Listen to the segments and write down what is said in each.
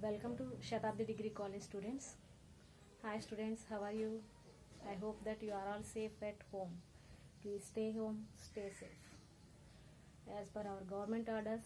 Welcome to Shatabdi Degree College students. Hi students, how are you? I hope that you are all safe at home. Please stay home, stay safe. As per our government orders,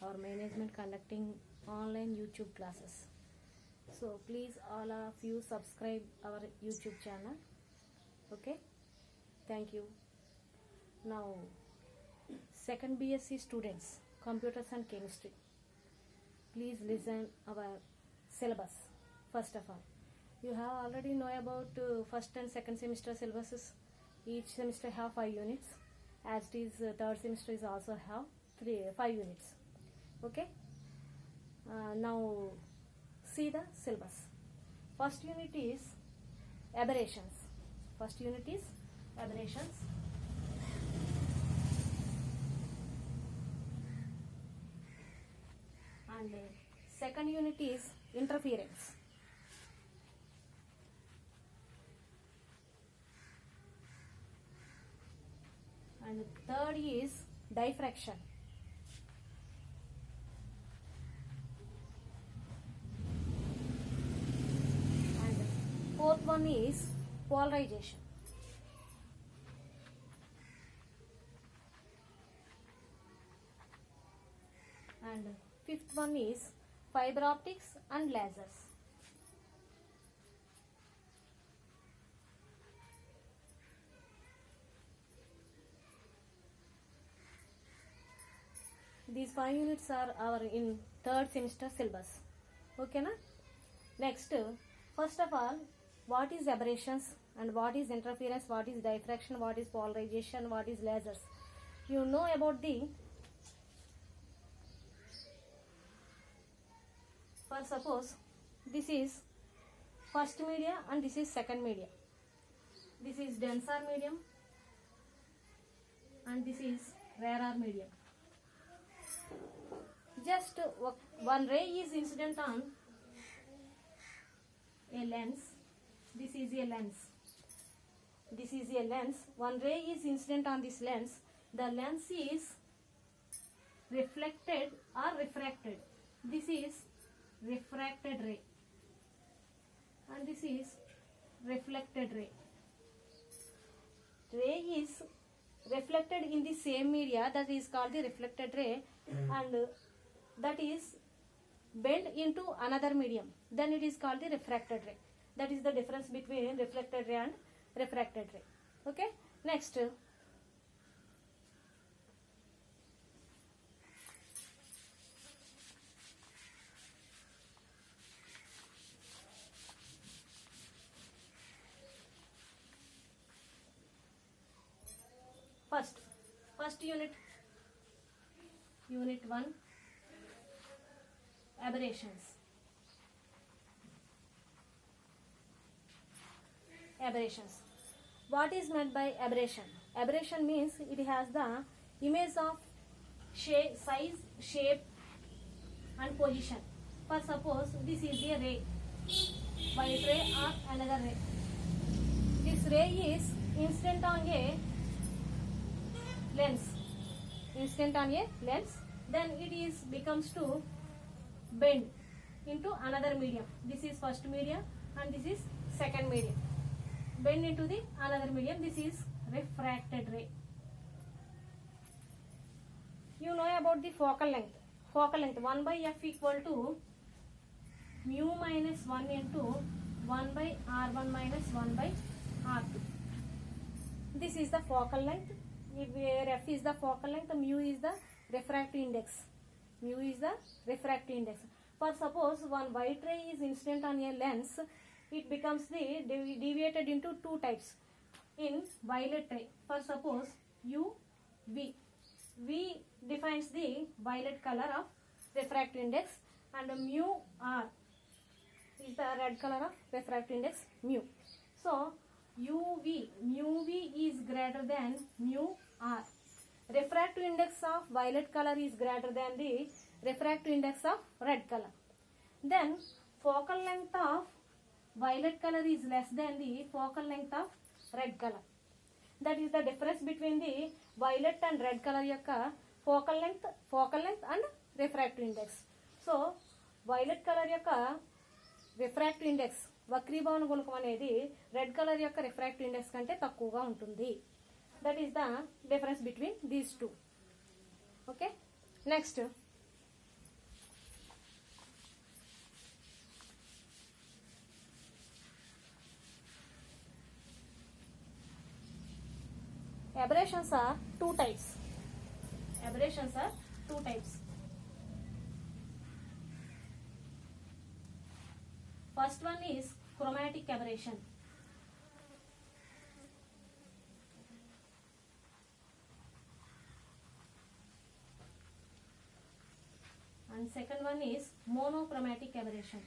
our management conducting online YouTube classes. So please all of you subscribe our YouTube channel. Okay? Thank you. Now, second BSc students, computers and chemistry. Please listen our syllabus. First of all, you have already know about first and second semester syllabuses. Each semester have 5 units. As it is third semester is also have 5 units. Okay. Now see the syllabus. First unit is aberrations. First unit is aberrations. And second unit is interference. And third is diffraction. And fourth one is polarization. And fifth one is fiber optics and lasers. These 5 units are our in third semester syllabus. Okay na? Next, first of all, what is aberrations and what is interference, what is diffraction, what is polarization, what is lasers. You know about the for suppose this is first media and this is second media. This is denser medium and this is rarer medium. Just one ray is incident on a lens. This is a lens. This is a lens. One ray is incident on this lens. The lens is reflected or refracted. This is refracted ray and this is reflected ray. Ray is reflected in the same media, that is called the reflected ray, and that is bent into another medium, then it is called the refracted ray. That is the difference between reflected ray and refracted ray. Okay, next first unit 1, aberrations. What is meant by aberration? Aberration means it has the image of size, shape and position. For suppose this is a ray, white ray or another ray. This ray is incident on a lens, then it is becomes to bend into another medium. This is first medium and this is second medium. Bend into the another medium. This is refracted ray. You know about the focal length. 1 by f equal to mu minus 1 into 1 by r1 minus 1 by r2. This is the focal length. Where f is the focal length, mu is the refractive index. For suppose one white ray is incident on a lens, it becomes the deviated into 2 types in violet ray. For suppose UV. V defines the violet color of refractive index, and mu R is the red color of refractive index mu. So mu V is greater than mu R. Refractive index of violet color is greater than the refractive index of red color. Then focal length of violet color is less than the focal length of red color. That is the difference between the violet and red color yokka focal length and refractive index. So violet colour యొక్క refractive index వక్రీభవన గుణకం అనేది red colour యొక్క refractive index కంటే తక్కువగా ఉంటుంది. That is the difference between these two. Okay, next aberrations are two types. Aberrations are two types. First one is chromatic aberration. And second one is monochromatic aberration.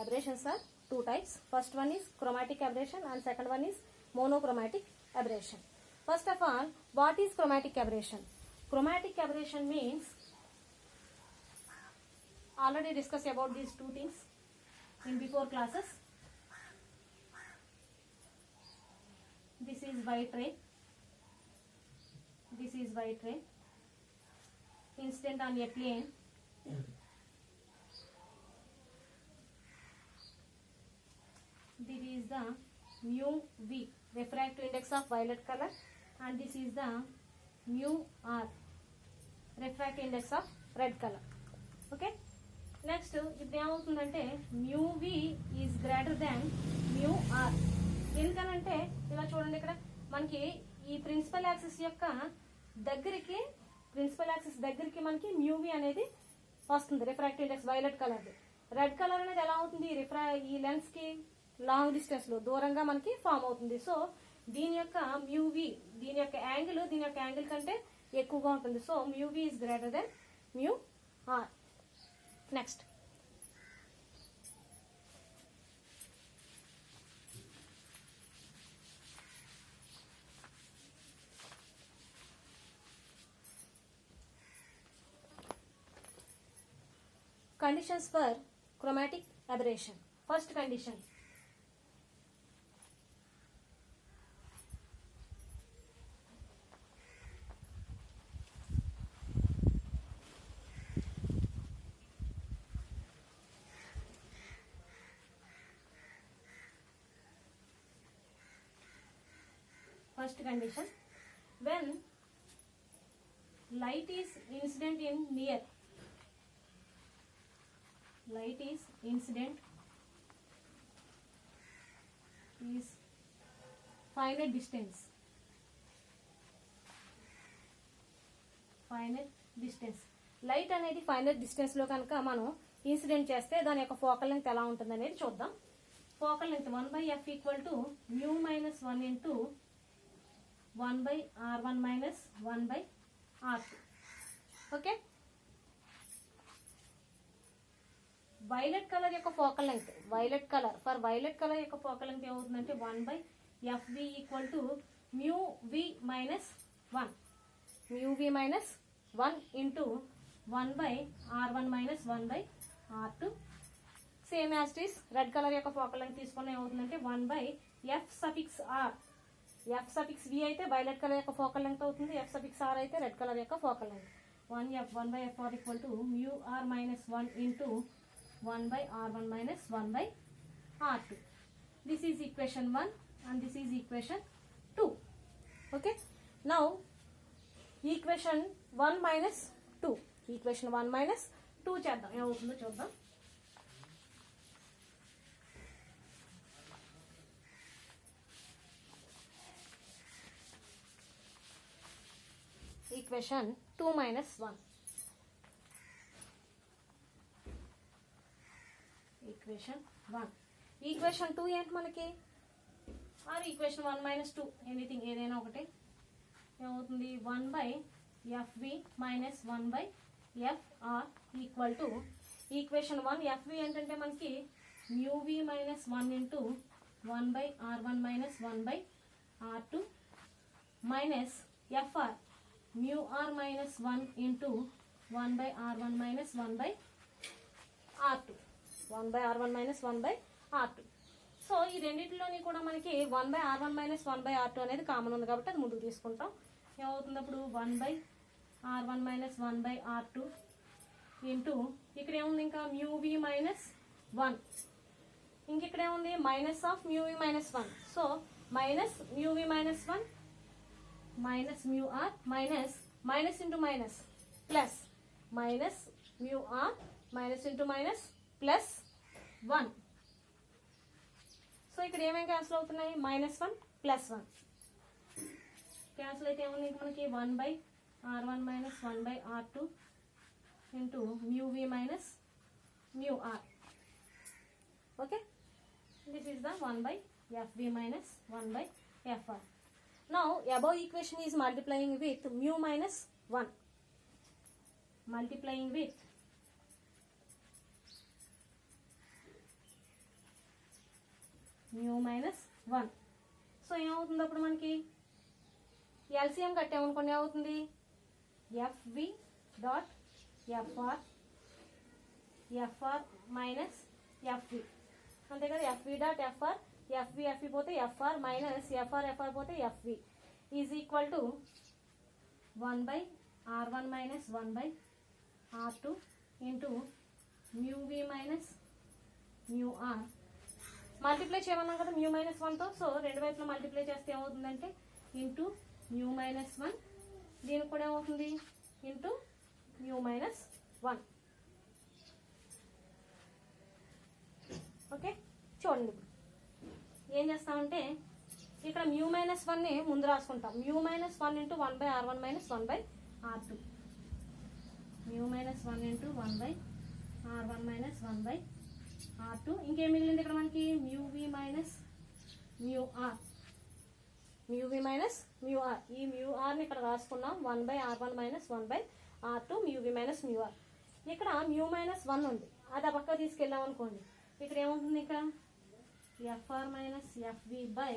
Aberrations are two types. First one is chromatic aberration and second one is monochromatic aberration. First of all, what is chromatic aberration? Chromatic aberration means, already discussed about these two things in before classes. This is white ray. This is white ray. Incident on a plane. This is the mu v, refractive index of violet color, and this is the mu r, refractive index of red color. Okay, next ఇప్పుడు ఏమవుతుందంటే mu v is greater than mu r. ఎందుకనంటే ఇలా చూడండి, ఇక్కడ మనకి ఈ principal axis యొక్క దగ్గరికి మనకి mu v అనేది వస్తుంది, refractive index violet colour. Red colour అనేది ఎలా అవుతుంది, ఈ లెన్స్ కి లాంగ్ డిస్టెన్స్ లో దూరంగా మనకి ఫామ్ అవుతుంది. సో దీని యొక్క mu v, దీని యొక్క యాంగిల్ కంటే ఎక్కువగా ఉంటుంది. So mu v is greater than mu r. Next conditions for chromatic aberration. First condition, when light is incident in near, light is incident is finite distance. Light అనేది finite distance లో కనుక మనం incident చేస్తే దాని యొక్క focal length ఎలా ఉంటుంది అనేది చూద్దాం. Focal length 1/f equal to mu minus 1 into 1/r1 minus 1/r2. Okay, violet colour యొక్క ఫోకల్ లెంగ్త్, వైలెట్ కలర్ యొక్క ఫోకల్ లెంగ్త్ ఏమవుతుందంటే 1/fv equal to mu v minus 1 into 1/r1 minus 1/r2. Same as it is red colour యొక్క focal length తీసుకున్న ఏమవుతుందంటే 1/f(r). f(v) అయితే violet colour యొక్క focal length అవుతుంది, f(r) అయితే red colour యొక్క focal length. 1/fr equal to mu r minus 1 into 1/r1 minus 1/r2. This is equation 1 and this is equation 2. Okay, now equation 1 minus 2 చేద్దాం, ఏమవుతుందో చూద్దాం. equation 2 minus 1. Equation 1. Equation 2 ఏంటి మనకి, are equation 1 minus 2, anything ఏదైనా ఒకటి. ఏమవుతుంది 1/fv minus 1/fr equal to equation 1. fv ఏంటంటే మనకి mu v minus 1 into 1/r1 minus 1/r2 minus fr mu r minus 1 into 1/r1 minus 1/r2. 1/r1 minus 1/r2. So ఇది రెండింటిలోని కూడా మనకి 1/r1 minus 1/r2 అనేది common ఉంది కాబట్టి అది ముందుకు తీసుకుంటాం. ఏమవుతుంది అప్పుడు 1/r1 మైనస్ 1/r2 ఇంటూ ఇక్కడ ఏముంది ఇంకా μv మైనస్ 1, ఇంకెక్కడ ఏముంది minus of μv minus 1. So minus μv minus 1 minus μr minus minus into minus plus minus μr minus into minus plus 1. So ఇక్కడ ఏమేమి క్యాన్సిల్ అవుతున్నాయి -1 +1 క్యాన్సిల్ అయితే ఏముంది మనకి 1/r1 minus 1/r2 into μv minus μr. Okay, this is the 1/fv minus 1/fr. Now above equation is multiplying with mu minus 1, multiplying with mu minus 1. So ఏమవుతుంది అప్పుడు మనకి LCM కట్టామనుకోండి ఏమవుతుంది fv dot fr minus fv అంతే కదా. fv dot fr fv పోతే fr minus fr పోతే fv is equal to 1/r1 minus 1/r2 into μv minus μr. Multiply చేయమన్నాం కదా μ మైనస్ 1తో. సో రెండు వైపులో మల్టిప్లై చేస్తే ఏమవుతుందంటే ఇంటూ μ మైనస్ 1, దీనికి కూడా ఏమవుతుంది ఇంటూ μ మైనస్ 1. ఓకే, చూడండి ఏం చేస్తామంటే ఇక్కడ μ మైనస్ 1ని ముందు రాసుకుంటాం. μ minus 1 into 1/r1 minus 1/r2, μ minus 1 into 1/r1 minus 1/r2. ఇంకేం మిగిలింది ఇక్కడ మనకి μv minus μr, μv minus μr. ఈ μrని ఇక్కడ రాసుకున్నాం 1/r1 minus 1/r2 μv minus μr. ఇక్కడ μ మైనస్ 1 ఉంది, అది ఆ పక్క తీసుకెళ్ళాం అనుకోండి. ఇక్కడ ఏముంటుంది ఇక్కడ fr minus fv by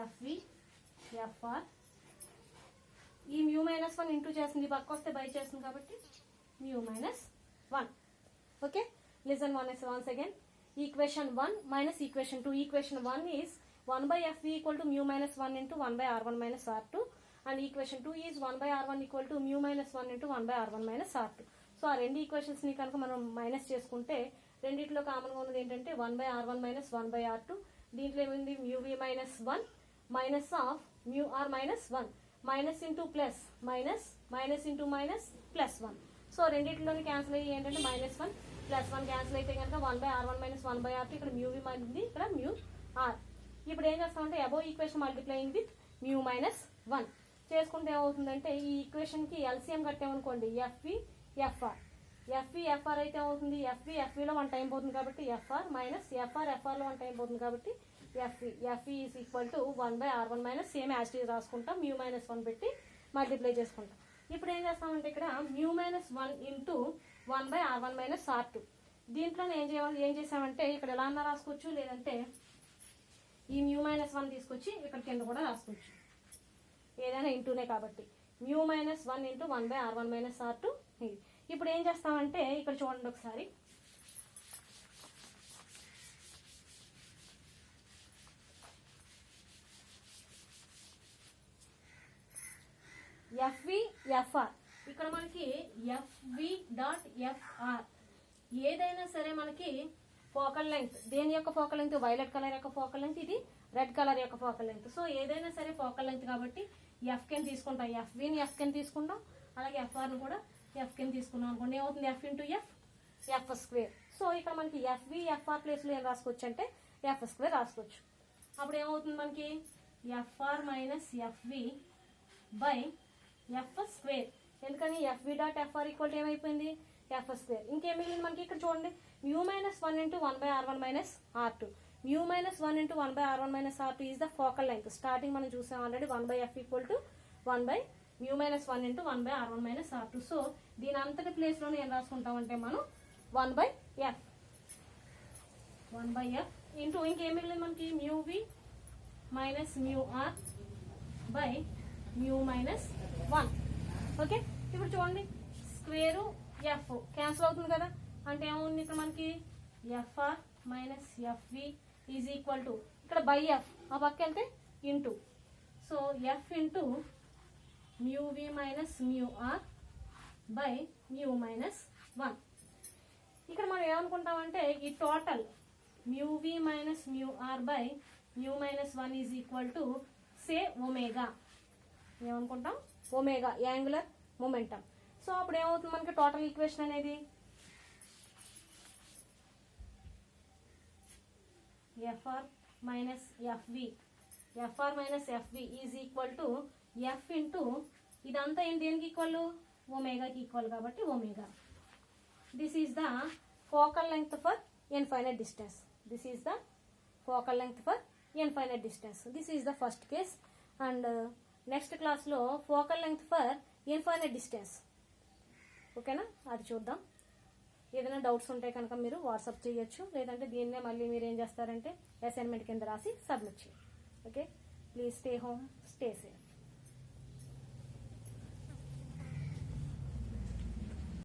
fv fr. ఈ μ మైనస్ 1 ఇంటూ చేస్తుంది, పక్క వస్తే బై చేస్తుంది కాబట్టి μ minus 1. Okay, listen once again. Equation 1 minus equation 2. Equation 1 is 1/fv equal to mu minus 1 into 1/r1 minus r2, and equation 2 is 1/r1 equal to mu minus 1 into 1/r1 minus r2. So ఆ రెండు equations ని కనుక మనం minus చేసుకుంటే రెండిట్లో కామన్గా ఉన్నది ఏంటంటే 1/r1 మైనస్ 1/r2. దీంట్లో ఏమైంది μv minus 1 minus of μr minus 1 minus into plus minus minus into minus plus 1. So రెండిట్లోని క్యాన్సిల్ అయ్యి ఏంటంటే -1 +1 క్యాన్సిల్ అయితే కనుక 1/r1 మైనస్ 1/r2. ఇక్కడ μv ఉంది, ఇక్కడ μr. ఇప్పుడు ఏం చేస్తామంటే above equation multiplying with mu minus 1 చేసుకుంటే ఏమవుతుందంటే ఈ ఈక్వేషన్కి LCM కట్టామనుకోండి fv fr. fv fr అయితే ఏమవుతుంది fv fvలో 1 టైం పోతుంది కాబట్టి fr మైనస్ frలో 1 టైం పోతుంది కాబట్టి fv is equal to 1/r1 minus same as it is రాసుకుంటాం, mu మైనస్ 1 పెట్టి మల్టిప్లై చేసుకుంటాం. ఇప్పుడు ఏం చేస్తామంటే ఇక్కడ mu minus 1 into 1/r1 minus r2. దీంట్లో ఏం చేసామంటే ఇక్కడ ఎలా అన్నా రాసుకోవచ్చు, లేదంటే ఈ mu మైనస్ 1 తీసుకొచ్చి ఇక్కడ కింద కూడా రాసుకోవచ్చు, ఏదైనా ఇంటూనే కాబట్టి. mu minus 1 into 1/r1 minus r2. ఇప్పుడు ఏం చేస్తామంటే ఇక్కడ చూడండి ఒకసారి, fv fr. ఇక్కడ మనకి fv డాట్ fr ఏదైనా సరే మనకి ఫోకల్ లెంగ్త్, దేని యొక్క ఫోకల్ లెంగ్త్ వైలెట్ కలర్ యొక్క ఫోకల్ లెంగ్త్, ఇది రెడ్ కలర్ యొక్క ఫోకల్ లెంగ్త్. సో ఏదైనా సరే ఫోకల్ లెంగ్త్ కాబట్టి f కింద తీసుకుంటాం, fvని f కింద తీసుకుంటాం, అలాగే frని కూడా f కింద తీసుకున్నాం అనుకోండి. ఏమవుతుంది f into f square. So ఇక్కడ మనకి fv fr ప్లేస్లో ఏం రాసుకోవచ్చు అంటే f స్క్వేర్ రాసుకోవచ్చు. అప్పుడు ఏమవుతుంది మనకి fr minus fv by f square. ఎందుకని fv dot fr equal to ఏమైపోయింది f స్క్వేర్. ఇంకేం మిగిలింది మనకి ఇక్కడ చూడండి mu minus 1 into 1/r1 minus r2. mu minus 1 into 1/r1 minus r2 is the focal length. Starting మనం చూసాం already 1/f equal to 1/mu minus 1 into 1/r1 minus r2. So దీని అంతటి ప్లేస్లోనే ఏం రాసుకుంటామంటే మనం 1/f ఇంటూ ఇంకేం మిగిలింది మనకి μv minus μr by mu minus 1. Okay, ఇప్పుడు చూడండి స్క్వేరు f క్యాన్సిల్ అవుతుంది కదా, అంటే ఏముంది ఇక్కడ మనకి fr minus fv is equal to ఇక్కడ బై ఎఫ్ ఆ పక్క వెళ్తే into so F into mu V minus mu R by mu minus 1. ఇక్కడ మనం ఏమనుకుంటామంటే ఈ total mu V minus mu R by mu minus 1 is equal to say omega. ఏమనుకుంటాం? Omega, angular momentum. So అప్పుడు ఏమవుతుంది మనకి టోటల్ ఈక్వేషన్ అనేది FR minus FV, FR minus FV is equal to F into ఇదంతా ఏంటి దేనికి equal? ఒమేగాకి equal కాబట్టి omega. This is the focal length for infinite distance. This is the focal length for infinite distance. This is the first case. And next క్లాస్లో focal length for infinite distance. ఓకేనా? అది చూద్దాం. ఏదైనా doubts ఉంటే కనుక మీరు WhatsApp చేయొచ్చు, లేదంటే దీన్నే మళ్ళీ మీరు ఏం చేస్తారంటే అసైన్మెంట్ కింద రాసి సబ్మిట్ చేయండి. Okay, please stay home, stay safe.